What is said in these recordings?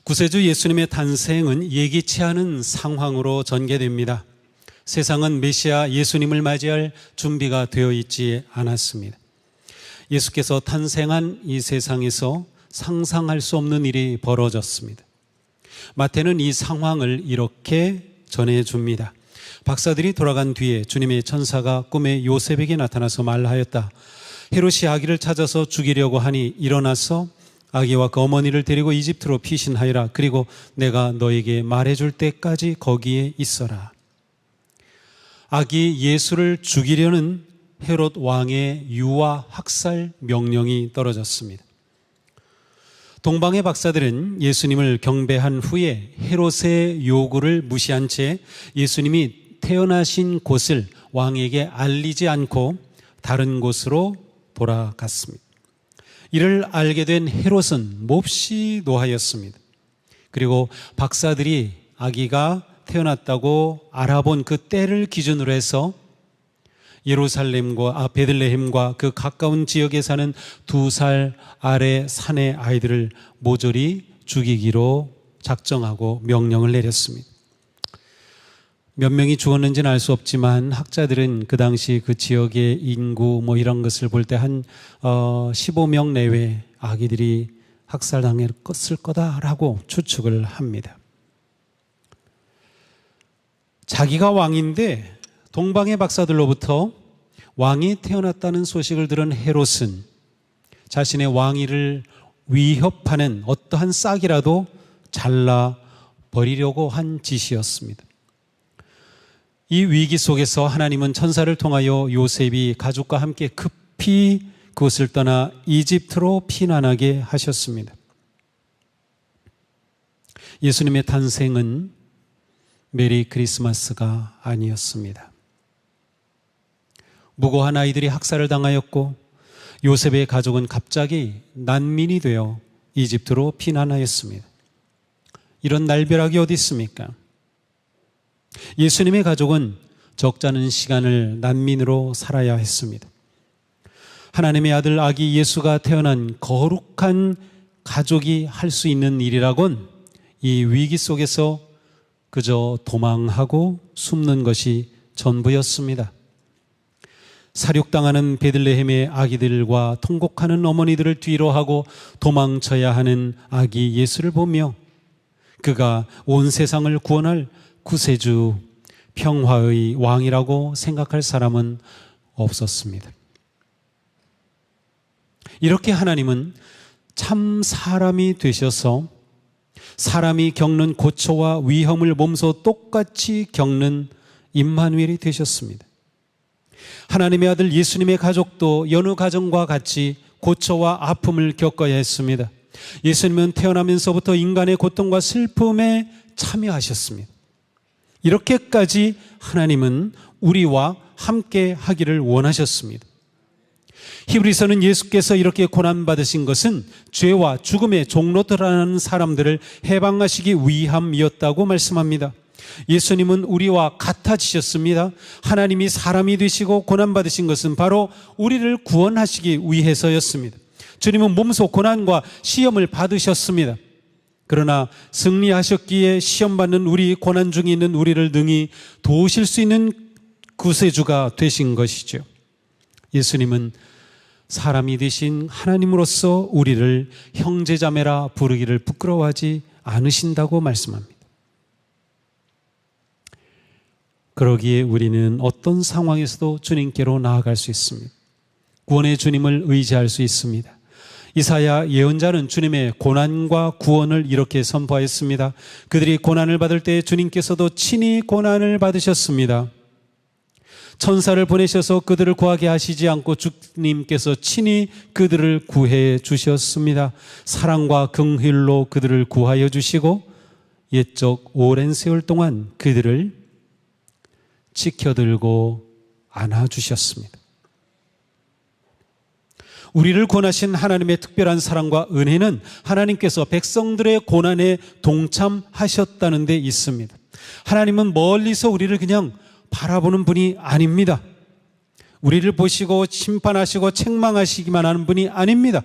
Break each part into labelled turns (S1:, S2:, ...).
S1: 구세주 예수님의 탄생은 예기치 않은 상황으로 전개됩니다. 세상은 메시아 예수님을 맞이할 준비가 되어 있지 않았습니다. 예수께서 탄생한 이 세상에서 상상할 수 없는 일이 벌어졌습니다. 마태는 이 상황을 이렇게 전해줍니다. 박사들이 돌아간 뒤에 주님의 천사가 꿈에 요셉에게 나타나서 말하였다. 헤롯이 아기를 찾아서 죽이려고 하니 일어나서 아기와 그 어머니를 데리고 이집트로 피신하여라. 그리고 내가 너에게 말해줄 때까지 거기에 있어라. 아기 예수를 죽이려는 헤롯 왕의 유아 학살 명령이 떨어졌습니다. 동방의 박사들은 예수님을 경배한 후에 헤롯의 요구를 무시한 채 예수님이 태어나신 곳을 왕에게 알리지 않고 다른 곳으로 돌아갔습니다. 이를 알게 된 헤롯은 몹시 노하였습니다. 그리고 박사들이 아기가 태어났다고 알아본 그 때를 기준으로 해서 예루살렘과 베들레헴과 그 가까운 지역에 사는 2살 아래 산의 아이들을 모조리 죽이기로 작정하고 명령을 내렸습니다. 몇 명이 죽었는지는 알 수 없지만 학자들은 그 당시 그 지역의 인구 이런 것을 볼 때 한 15명 내외 아기들이 학살당했을 거다라고 추측을 합니다. 자기가 왕인데 동방의 박사들로부터 왕이 태어났다는 소식을 들은 헤롯은 자신의 왕위를 위협하는 어떠한 싹이라도 잘라버리려고 한 짓이었습니다. 이 위기 속에서 하나님은 천사를 통하여 요셉이 가족과 함께 급히 그곳을 떠나 이집트로 피난하게 하셨습니다. 예수님의 탄생은 메리 크리스마스가 아니었습니다. 무고한 아이들이 학살을 당하였고 요셉의 가족은 갑자기 난민이 되어 이집트로 피난하였습니다. 이런 날벼락이 어디 있습니까? 예수님의 가족은 적잖은 시간을 난민으로 살아야 했습니다. 하나님의 아들 아기 예수가 태어난 거룩한 가족이 할 수 있는 일이라곤 이 위기 속에서 그저 도망하고 숨는 것이 전부였습니다. 사륙당하는 베들레헴의 아기들과 통곡하는 어머니들을 뒤로 하고 도망쳐야 하는 아기 예수를 보며 그가 온 세상을 구원할 구세주, 평화의 왕이라고 생각할 사람은 없었습니다. 이렇게 하나님은 참 사람이 되셔서 사람이 겪는 고초와 위험을 몸소 똑같이 겪는 임마누엘이 되셨습니다. 하나님의 아들 예수님의 가족도 여느 가정과 같이 고초와 아픔을 겪어야 했습니다. 예수님은 태어나면서부터 인간의 고통과 슬픔에 참여하셨습니다. 이렇게까지 하나님은 우리와 함께 하기를 원하셨습니다. 히브리서는 예수께서 이렇게 고난받으신 것은 죄와 죽음의 종로들하는 사람들을 해방하시기 위함이었다고 말씀합니다. 예수님은 우리와 같아지셨습니다. 하나님이 사람이 되시고 고난받으신 것은 바로 우리를 구원하시기 위해서였습니다. 주님은 몸소 고난과 시험을 받으셨습니다. 그러나 승리하셨기에 시험받는 우리, 고난 중에 있는 우리를 능히 도우실 수 있는 구세주가 되신 것이죠. 예수님은 사람이 되신 하나님으로서 우리를 형제자매라 부르기를 부끄러워하지 않으신다고 말씀합니다. 그러기에 우리는 어떤 상황에서도 주님께로 나아갈 수 있습니다. 구원의 주님을 의지할 수 있습니다. 이사야 예언자는 주님의 고난과 구원을 이렇게 선포하였습니다. 그들이 고난을 받을 때 주님께서도 친히 고난을 받으셨습니다. 천사를 보내셔서 그들을 구하게 하시지 않고 주님께서 친히 그들을 구해 주셨습니다. 사랑과 긍휼로 그들을 구하여 주시고 옛적 오랜 세월 동안 그들을 지켜들고 안아주셨습니다. 우리를 구원하신 하나님의 특별한 사랑과 은혜는 하나님께서 백성들의 고난에 동참하셨다는 데 있습니다. 하나님은 멀리서 우리를 그냥 바라보는 분이 아닙니다. 우리를 보시고 심판하시고 책망하시기만 하는 분이 아닙니다.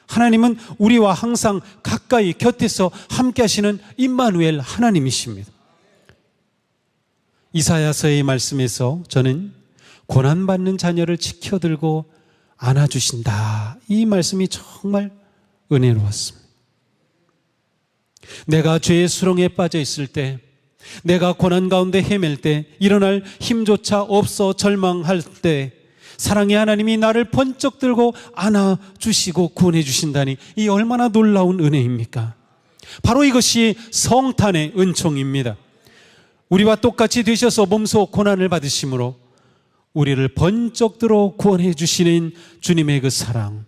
S1: 하나님은 우리와 항상 가까이 곁에서 함께 하시는 임마누엘 하나님이십니다. 이사야서의 말씀에서 저는 고난받는 자녀를 지켜들고 안아주신다, 이 말씀이 정말 은혜로웠습니다. 내가 죄의 수렁에 빠져 있을 때, 내가 고난 가운데 헤맬 때, 일어날 힘조차 없어 절망할 때 사랑의 하나님이 나를 번쩍 들고 안아주시고 구원해 주신다니, 이 얼마나 놀라운 은혜입니까? 바로 이것이 성탄의 은총입니다. 우리와 똑같이 되셔서 몸소 고난을 받으심으로 우리를 번쩍 들어 구원해 주시는 주님의 그 사랑,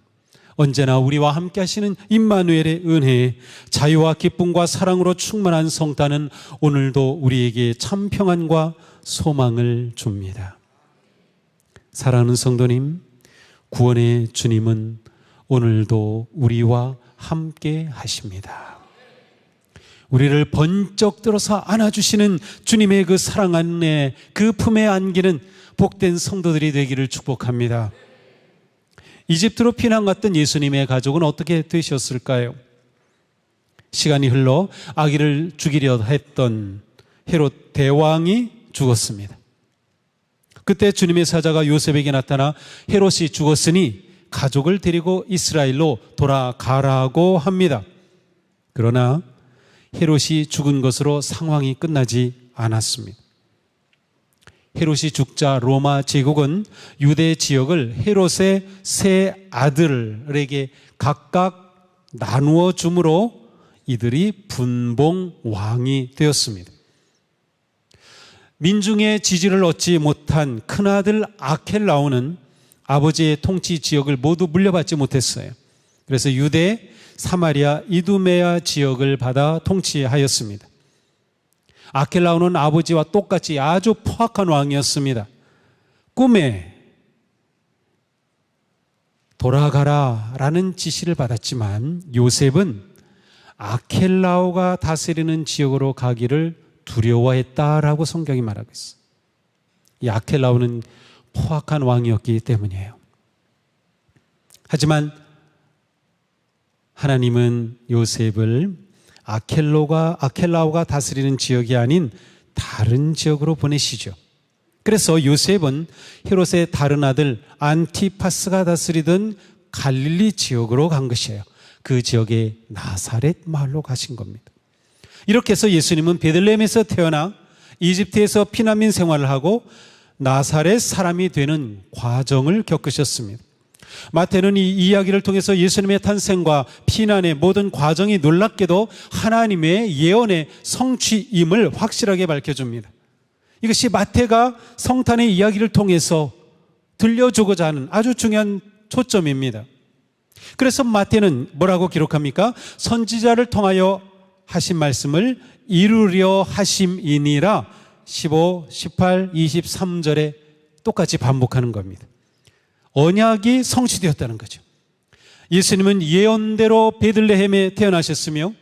S1: 언제나 우리와 함께 하시는 임마누엘의 은혜, 자유와 기쁨과 사랑으로 충만한 성탄은 오늘도 우리에게 참 평안과 소망을 줍니다. 사랑하는 성도님, 구원의 주님은 오늘도 우리와 함께 하십니다. 우리를 번쩍 들어서 안아주시는 주님의 그 사랑 안에, 그 품에 안기는 복된 성도들이 되기를 축복합니다. 이집트로 피난 갔던 예수님의 가족은 어떻게 되셨을까요? 시간이 흘러 아기를 죽이려 했던 헤롯 대왕이 죽었습니다. 그때 주님의 사자가 요셉에게 나타나 헤롯이 죽었으니 가족을 데리고 이스라엘로 돌아가라고 합니다. 그러나 헤롯이 죽은 것으로 상황이 끝나지 않았습니다. 헤롯이 죽자 로마 제국은 유대 지역을 헤롯의 세 아들에게 각각 나누어 줌으로 이들이 분봉왕이 되었습니다. 민중의 지지를 얻지 못한 큰아들 아켈라오는 아버지의 통치 지역을 모두 물려받지 못했어요. 그래서 유대, 사마리아, 이두메아 지역을 받아 통치하였습니다. 아켈라오는 아버지와 똑같이 아주 포악한 왕이었습니다. 꿈에 돌아가라라는 지시를 받았지만 요셉은 아켈라오가 다스리는 지역으로 가기를 두려워했다라고 성경이 말하고 있어요. 이 아켈라오는 포악한 왕이었기 때문이에요. 하지만 하나님은 요셉을 아켈라오가 다스리는 지역이 아닌 다른 지역으로 보내시죠. 그래서 요셉은 헤롯의 다른 아들 안티파스가 다스리던 갈릴리 지역으로 간 것이에요. 그 지역의 나사렛 마을로 가신 겁니다. 이렇게 해서 예수님은 베들레헴에서 태어나 이집트에서 피난민 생활을 하고 나사렛 사람이 되는 과정을 겪으셨습니다. 마태는 이 이야기를 통해서 예수님의 탄생과 피난의 모든 과정이 놀랍게도 하나님의 예언의 성취임을 확실하게 밝혀줍니다. 이것이 마태가 성탄의 이야기를 통해서 들려주고자 하는 아주 중요한 초점입니다. 그래서 마태는 뭐라고 기록합니까? 선지자를 통하여 하신 말씀을 이루려 하심이니라 15, 18, 23절에 똑같이 반복하는 겁니다. 언약이 성취되었다는 거죠. 예수님은 예언대로 베들레헴에 태어나셨으며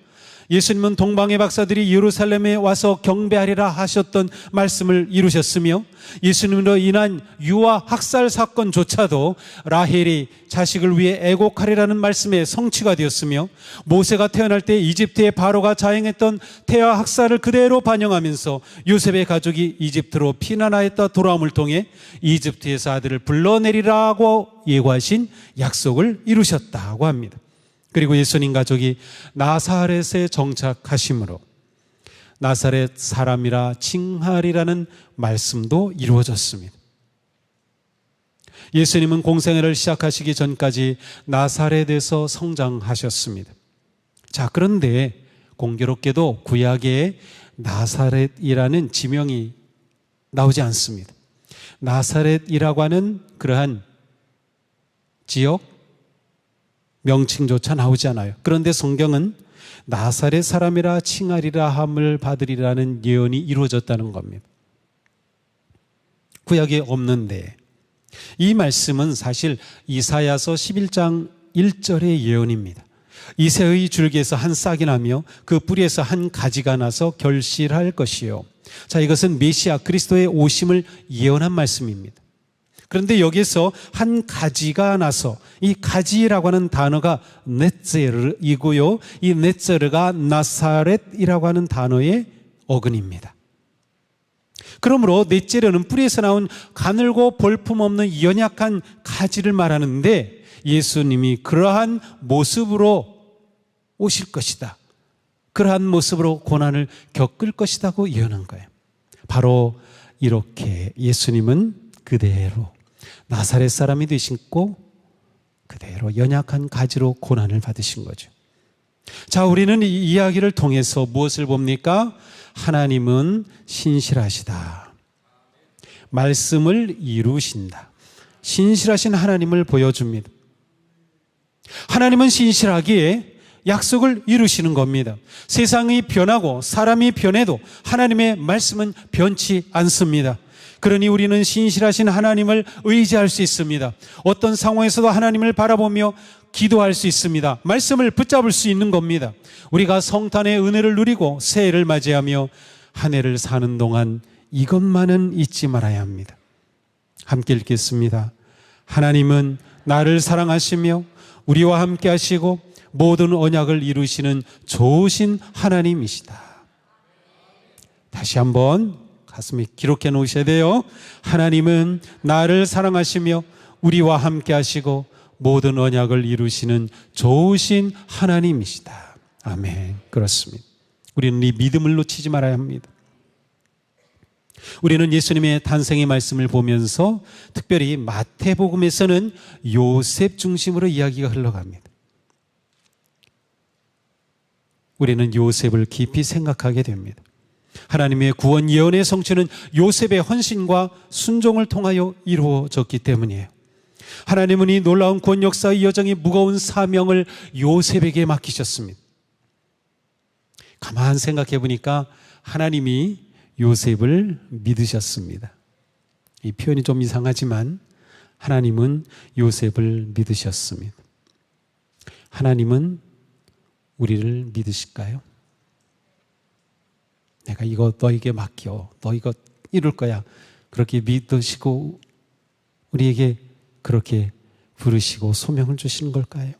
S1: 예수님은 동방의 박사들이 예루살렘에 와서 경배하리라 하셨던 말씀을 이루셨으며 예수님으로 인한 유아 학살 사건조차도 라헬이 자식을 위해 애곡하리라는 말씀의 성취가 되었으며 모세가 태어날 때 이집트의 바로가 자행했던 태아 학살을 그대로 반영하면서 요셉의 가족이 이집트로 피난하였다 돌아옴을 통해 이집트에서 아들을 불러내리라고 예고하신 약속을 이루셨다고 합니다. 그리고 예수님 가족이 나사렛에 정착하심으로 나사렛 사람이라 칭하리라는 말씀도 이루어졌습니다. 예수님은 공생애를 시작하시기 전까지 나사렛에서 성장하셨습니다. 자, 그런데 공교롭게도 구약에 나사렛이라는 지명이 나오지 않습니다. 나사렛이라고 하는 그러한 지역 명칭조차 나오지 않아요. 그런데 성경은 나사렛 사람이라 칭하리라 함을 받으리라는 예언이 이루어졌다는 겁니다. 구약에 없는데 이 말씀은 사실 이사야서 11장 1절의 예언입니다. 이새의 줄기에서 한 싹이 나며 그 뿌리에서 한 가지가 나서 결실할 것이요. 자, 이것은 메시아 그리스도의 오심을 예언한 말씀입니다. 그런데 여기서 한 가지가 나서 이 가지라고 하는 단어가 넷제르이고요. 이 넷제르가 나사렛이라고 하는 단어의 어근입니다. 그러므로 넷제르는 뿌리에서 나온 가늘고 볼품없는 연약한 가지를 말하는데 예수님이 그러한 모습으로 오실 것이다. 그러한 모습으로 고난을 겪을 것이라고 예언한 거예요. 바로 이렇게 예수님은 그대로 나사렛 사람이 되시고 그대로 연약한 가지로 고난을 받으신 거죠. 자, 우리는 이 이야기를 통해서 무엇을 봅니까? 하나님은 신실하시다. 말씀을 이루신다. 신실하신 하나님을 보여줍니다. 하나님은 신실하기에 약속을 이루시는 겁니다. 세상이 변하고 사람이 변해도 하나님의 말씀은 변치 않습니다. 그러니 우리는 신실하신 하나님을 의지할 수 있습니다. 어떤 상황에서도 하나님을 바라보며 기도할 수 있습니다. 말씀을 붙잡을 수 있는 겁니다. 우리가 성탄의 은혜를 누리고 새해를 맞이하며 한 해를 사는 동안 이것만은 잊지 말아야 합니다. 함께 읽겠습니다. 하나님은 나를 사랑하시며 우리와 함께 하시고 모든 언약을 이루시는 좋으신 하나님이시다. 다시 한번 가슴에 기록해 놓으셔야 돼요. 하나님은 나를 사랑하시며 우리와 함께 하시고 모든 언약을 이루시는 좋으신 하나님이시다. 아멘. 그렇습니다. 우리는 이 믿음을 놓치지 말아야 합니다. 우리는 예수님의 탄생의 말씀을 보면서 특별히 마태복음에서는 요셉 중심으로 이야기가 흘러갑니다. 우리는 요셉을 깊이 생각하게 됩니다. 하나님의 구원 예언의 성취는 요셉의 헌신과 순종을 통하여 이루어졌기 때문이에요. 하나님은 이 놀라운 구원 역사의 여정의 무거운 사명을 요셉에게 맡기셨습니다. 가만 생각해 보니까 하나님이 요셉을 믿으셨습니다. 이 표현이 좀 이상하지만 하나님은 요셉을 믿으셨습니다. 하나님은 우리를 믿으실까요? 내가 이거 너에게 맡겨. 너 이거 이룰 거야. 그렇게 믿으시고 우리에게 그렇게 부르시고 소명을 주시는 걸까요?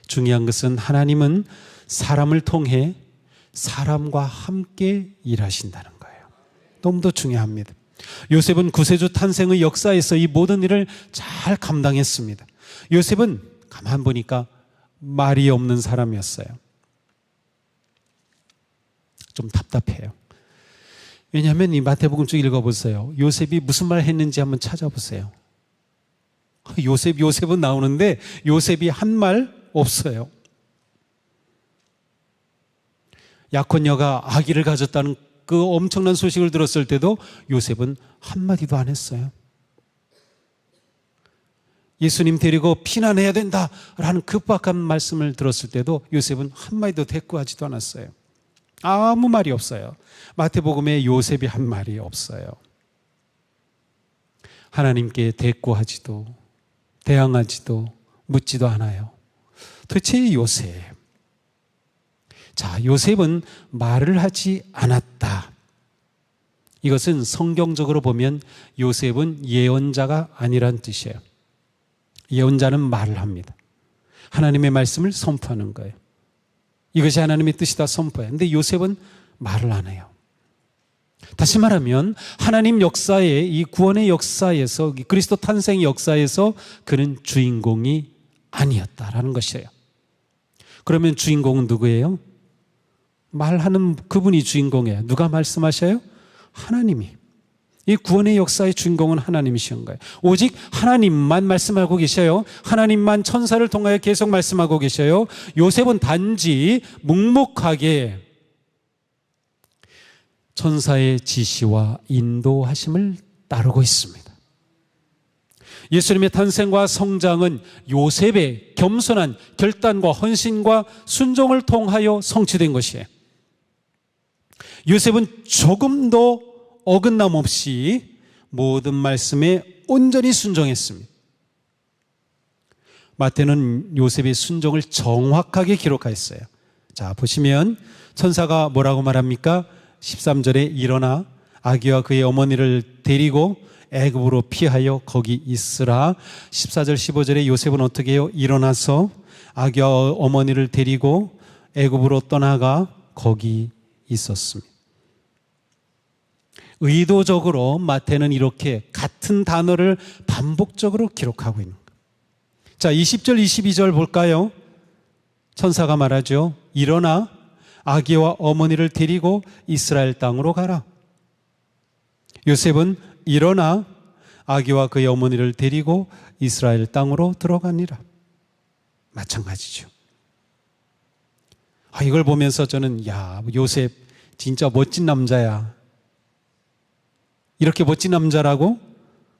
S1: 중요한 것은 하나님은 사람을 통해 사람과 함께 일하신다는 거예요. 너무도 중요합니다. 요셉은 구세주 탄생의 역사에서 이 모든 일을 잘 감당했습니다. 요셉은 가만 보니까 말이 없는 사람이었어요. 좀 답답해요. 왜냐하면 이 마태복음 쭉 읽어보세요. 요셉이 무슨 말 했는지 한번 찾아보세요. 요셉은 나오는데 요셉이 한 말 없어요. 약혼녀가 아기를 가졌다는 그 엄청난 소식을 들었을 때도 요셉은 한마디도 안 했어요. 예수님 데리고 피난해야 된다라는 급박한 말씀을 들었을 때도 요셉은 한마디도 대꾸하지도 않았어요. 아무 말이 없어요. 마태복음에 요셉이 한 말이 없어요. 하나님께 대꾸하지도 대항하지도 묻지도 않아요. 도대체 요셉. 자, 요셉은 말을 하지 않았다. 이것은 성경적으로 보면 요셉은 예언자가 아니란 뜻이에요. 예언자는 말을 합니다. 하나님의 말씀을 선포하는 거예요. 이것이 하나님의 뜻이다 선포해요. 근데 요셉은 말을 안 해요. 다시 말하면 하나님 역사의 이 구원의 역사에서 그리스도 탄생의 역사에서 그는 주인공이 아니었다라는 것이에요. 그러면 주인공은 누구예요? 말하는 그분이 주인공이에요. 누가 말씀하셔요? 하나님이. 이 구원의 역사의 주인공은 하나님이신 거예요. 오직 하나님만 말씀하고 계셔요. 하나님만 천사를 통하여 계속 말씀하고 계셔요. 요셉은 단지 묵묵하게 천사의 지시와 인도하심을 따르고 있습니다. 예수님의 탄생과 성장은 요셉의 겸손한 결단과 헌신과 순종을 통하여 성취된 것이에요. 요셉은 조금도 어긋남 없이 모든 말씀에 온전히 순종했습니다. 마태는 요셉의 순종을 정확하게 기록하였어요. 자, 보시면 천사가 뭐라고 말합니까? 13절에 일어나 아기와 그의 어머니를 데리고 애굽으로 피하여 거기 있으라. 14절 15절에 요셉은 어떻게 해요? 일어나서 아기와 어머니를 데리고 애굽으로 떠나가 거기 있었습니다. 의도적으로 마태는 이렇게 같은 단어를 반복적으로 기록하고 있는 거예요. 자, 20절 22절 볼까요? 천사가 말하죠. 일어나 아기와 어머니를 데리고 이스라엘 땅으로 가라. 요셉은 일어나 아기와 그의 어머니를 데리고 이스라엘 땅으로 들어가니라. 마찬가지죠. 이걸 보면서 저는 요셉 진짜 멋진 남자야. 이렇게 멋진 남자라고?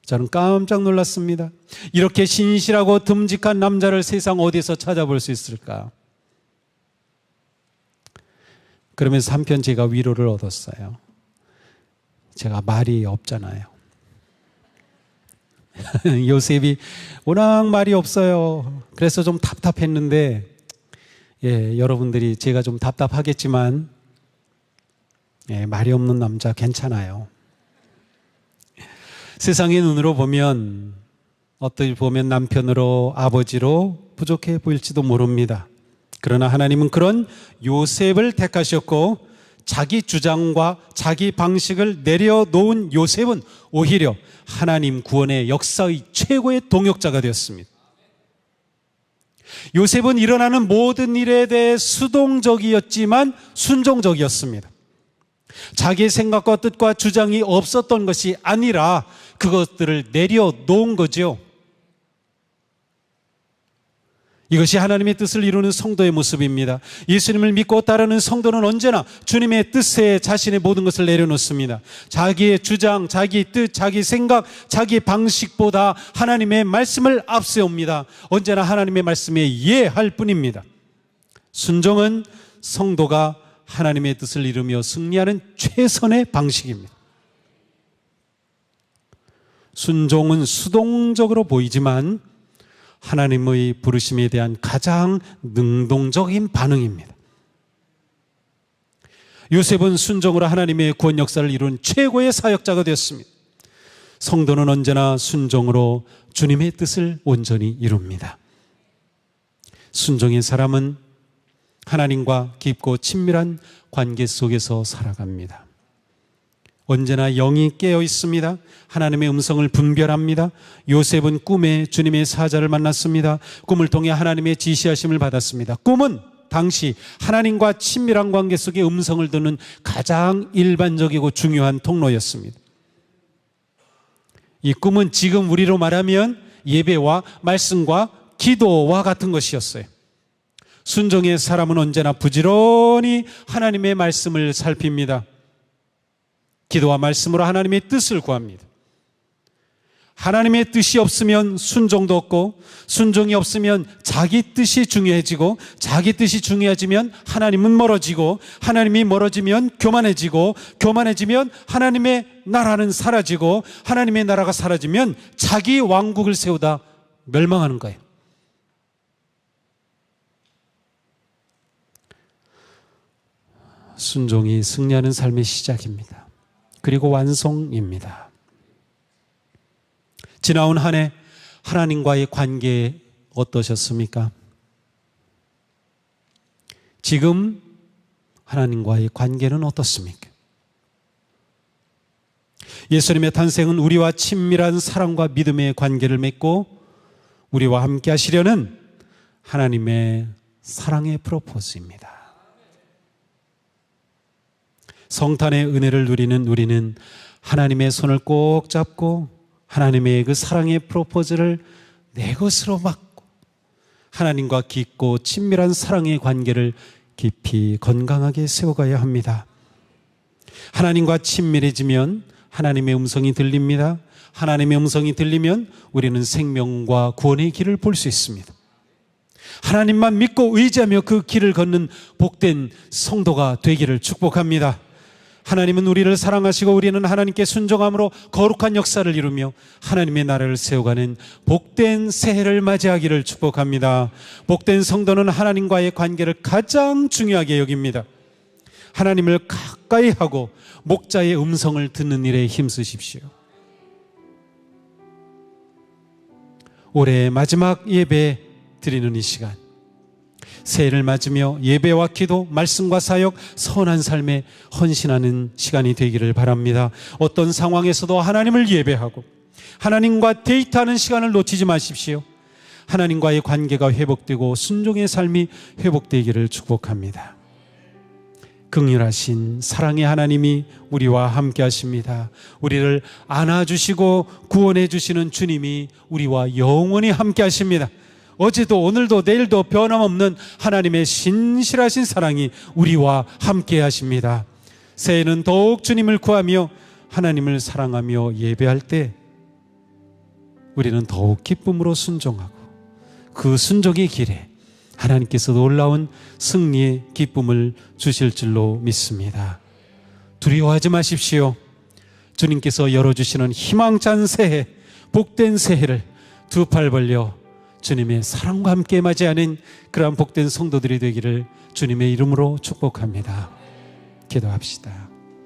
S1: 저는 깜짝 놀랐습니다. 이렇게 신실하고 듬직한 남자를 세상 어디서 찾아볼 수 있을까? 그러면서 한편 제가 위로를 얻었어요. 제가 말이 없잖아요. 요셉이 워낙 말이 없어요. 그래서 좀 답답했는데, 여러분들이 제가 좀 답답하겠지만, 말이 없는 남자 괜찮아요. 세상의 눈으로 보면 어떻게 보면 남편으로 아버지로 부족해 보일지도 모릅니다. 그러나 하나님은 그런 요셉을 택하셨고 자기 주장과 자기 방식을 내려놓은 요셉은 오히려 하나님 구원의 역사의 최고의 동역자가 되었습니다. 요셉은 일어나는 모든 일에 대해 수동적이었지만 순종적이었습니다. 자기의 생각과 뜻과 주장이 없었던 것이 아니라 그것들을 내려놓은 거죠. 이것이 하나님의 뜻을 이루는 성도의 모습입니다. 예수님을 믿고 따르는 성도는 언제나 주님의 뜻에 자신의 모든 것을 내려놓습니다. 자기의 주장, 자기 뜻, 자기 생각, 자기 방식보다 하나님의 말씀을 앞세웁니다. 언제나 하나님의 말씀에 예할 뿐입니다. 순종은 성도가 하나님의 뜻을 이루며 승리하는 최선의 방식입니다. 순종은 수동적으로 보이지만 하나님의 부르심에 대한 가장 능동적인 반응입니다. 요셉은 순종으로 하나님의 구원 역사를 이룬 최고의 사역자가 되었습니다. 성도는 언제나 순종으로 주님의 뜻을 온전히 이룹니다. 순종의 사람은 하나님과 깊고 친밀한 관계 속에서 살아갑니다. 언제나 영이 깨어 있습니다. 하나님의 음성을 분별합니다. 요셉은 꿈에 주님의 사자를 만났습니다. 꿈을 통해 하나님의 지시하심을 받았습니다. 꿈은 당시 하나님과 친밀한 관계 속에 음성을 듣는 가장 일반적이고 중요한 통로였습니다. 이 꿈은 지금 우리로 말하면 예배와 말씀과 기도와 같은 것이었어요. 순종의 사람은 언제나 부지런히 하나님의 말씀을 살핍니다. 기도와 말씀으로 하나님의 뜻을 구합니다. 하나님의 뜻이 없으면 순종도 없고, 순종이 없으면 자기 뜻이 중요해지고, 자기 뜻이 중요해지면 하나님은 멀어지고, 하나님이 멀어지면 교만해지고, 교만해지면 하나님의 나라는 사라지고, 하나님의 나라가 사라지면 자기 왕국을 세우다 멸망하는 거예요. 순종이 승리하는 삶의 시작입니다. 그리고 완성입니다. 지나온 한 해 하나님과의 관계 어떠셨습니까? 지금 하나님과의 관계는 어떻습니까? 예수님의 탄생은 우리와 친밀한 사랑과 믿음의 관계를 맺고 우리와 함께 하시려는 하나님의 사랑의 프로포즈입니다. 성탄의 은혜를 누리는 우리는 하나님의 손을 꼭 잡고 하나님의 그 사랑의 프로포즈를 내 것으로 받고 하나님과 깊고 친밀한 사랑의 관계를 깊이 건강하게 세워가야 합니다. 하나님과 친밀해지면 하나님의 음성이 들립니다. 하나님의 음성이 들리면 우리는 생명과 구원의 길을 볼 수 있습니다. 하나님만 믿고 의지하며 그 길을 걷는 복된 성도가 되기를 축복합니다. 하나님은 우리를 사랑하시고 우리는 하나님께 순종함으로 거룩한 역사를 이루며 하나님의 나라를 세워가는 복된 새해를 맞이하기를 축복합니다. 복된 성도는 하나님과의 관계를 가장 중요하게 여깁니다. 하나님을 가까이 하고 목자의 음성을 듣는 일에 힘쓰십시오. 올해의 마지막 예배 드리는 이 시간, 새해를 맞으며 예배와 기도, 말씀과 사역, 선한 삶에 헌신하는 시간이 되기를 바랍니다. 어떤 상황에서도 하나님을 예배하고 하나님과 데이트하는 시간을 놓치지 마십시오. 하나님과의 관계가 회복되고 순종의 삶이 회복되기를 축복합니다. 긍휼하신 사랑의 하나님이 우리와 함께 하십니다. 우리를 안아주시고 구원해 주시는 주님이 우리와 영원히 함께 하십니다. 어제도 오늘도 내일도 변함없는 하나님의 신실하신 사랑이 우리와 함께 하십니다. 새해는 더욱 주님을 구하며 하나님을 사랑하며 예배할 때 우리는 더욱 기쁨으로 순종하고 그 순종의 길에 하나님께서 놀라운 승리의 기쁨을 주실 줄로 믿습니다. 두려워하지 마십시오. 주님께서 열어주시는 희망찬 새해, 복된 새해를 두 팔 벌려 주님의 사랑과 함께 맞이하는 그러한 복된 성도들이 되기를 주님의 이름으로 축복합니다. 기도합시다.